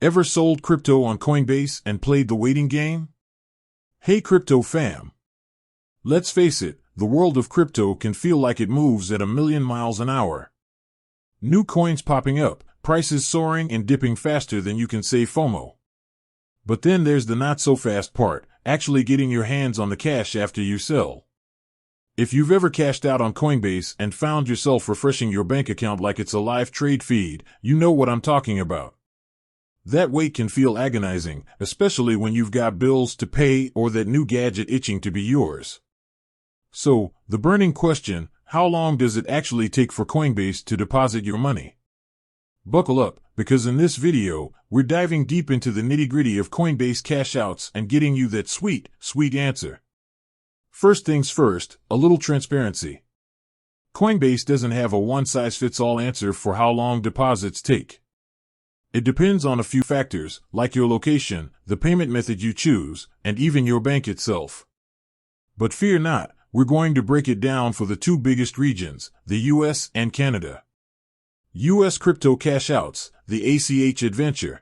Ever sold crypto on Coinbase and played the waiting game? Hey crypto fam. Let's face it, the world of crypto can feel like it moves at a million miles an hour. New coins popping up, prices soaring and dipping faster than you can say FOMO. But then there's the not so fast part, actually getting your hands on the cash after you sell. If you've ever cashed out on Coinbase and found yourself refreshing your bank account like it's a live trade feed, you know what I'm talking about. That wait can feel agonizing, especially when you've got bills to pay or that new gadget itching to be yours. So, the burning question, how long does it actually take for Coinbase to deposit your money? Buckle up, because in this video, we're diving deep into the nitty-gritty of Coinbase cash outs and getting you that sweet, sweet answer. First things first, a little transparency. Coinbase doesn't have a one-size-fits-all answer for how long deposits take. It depends on a few factors, like your location, the payment method you choose, and even your bank itself. But fear not, we're going to break it down for the two biggest regions, the US and Canada. US crypto cash outs, the ACH adventure.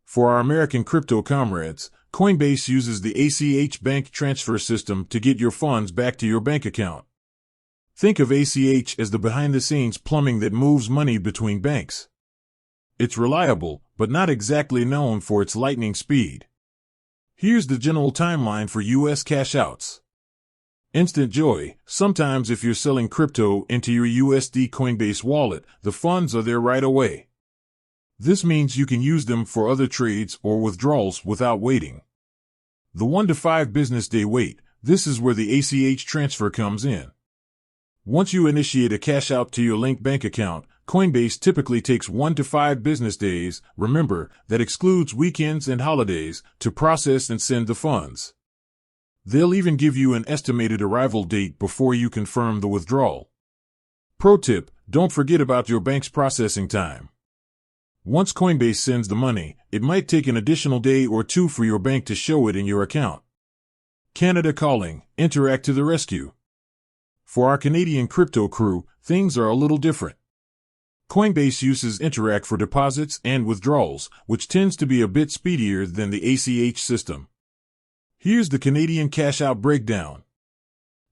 For our American crypto comrades, Coinbase uses the ACH bank transfer system to get your funds back to your bank account. Think of ACH as the behind-the-scenes plumbing that moves money between banks. It's reliable, but not exactly known for its lightning speed. Here's the general timeline for US cash outs. Instant joy. Sometimes if you're selling crypto into your USD Coinbase wallet, the funds are there right away. This means you can use them for other trades or withdrawals without waiting. The 1 to 5 business day wait, this is where the ACH transfer comes in. Once you initiate a cash out to your linked bank account, Coinbase typically takes 1 to 5 business days, remember, that excludes weekends and holidays, to process and send the funds. They'll even give you an estimated arrival date before you confirm the withdrawal. Pro tip, don't forget about your bank's processing time. Once Coinbase sends the money, it might take an additional day or two for your bank to show it in your account. Canada calling, Interact to the rescue. For our Canadian crypto crew, things are a little different. Coinbase uses Interact for deposits and withdrawals, which tends to be a bit speedier than the ACH system. Here's the Canadian cash out breakdown.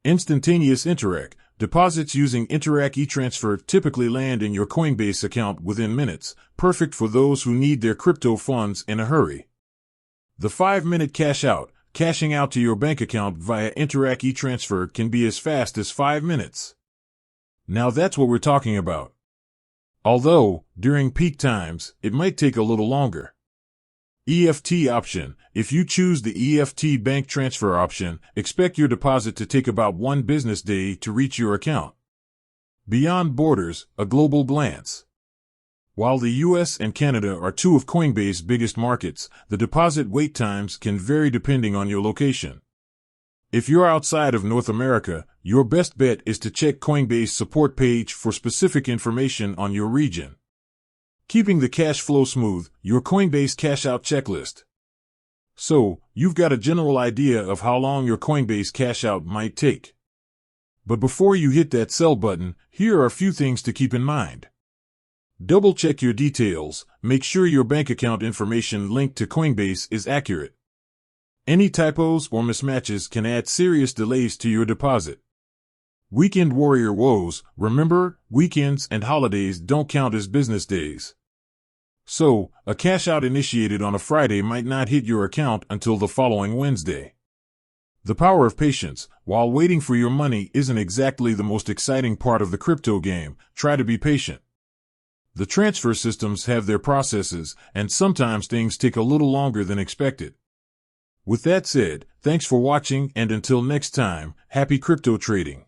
Instantaneous Interact. Deposits using Interact e-transfer typically land in your Coinbase account within minutes, perfect for those who need their crypto funds in a hurry. The 5-minute cash out, cashing out to your bank account via Interact e-transfer can be as fast as 5 minutes. Now that's what we're talking about. Although, during peak times, it might take a little longer. EFT option. If you choose the EFT bank transfer option, expect your deposit to take about 1 business day to reach your account. Beyond borders, a global glance. While the US and Canada are two of Coinbase's biggest markets, the deposit wait times can vary depending on your location. If you're outside of North America, your best bet is to check Coinbase's support page for specific information on your region. Keeping the cash flow smooth, your Coinbase cash out checklist. So, you've got a general idea of how long your Coinbase cash out might take. But before you hit that sell button, here are a few things to keep in mind. Double check your details, make sure your bank account information linked to Coinbase is accurate. Any typos or mismatches can add serious delays to your deposit. Weekend warrior woes, remember, weekends and holidays don't count as business days. So, a cash out initiated on a Friday might not hit your account until the following Wednesday. The power of patience. While waiting for your money isn't exactly the most exciting part of the crypto game, try to be patient. The transfer systems have their processes, and sometimes things take a little longer than expected. With that said, thanks for watching, and until next time, happy crypto trading.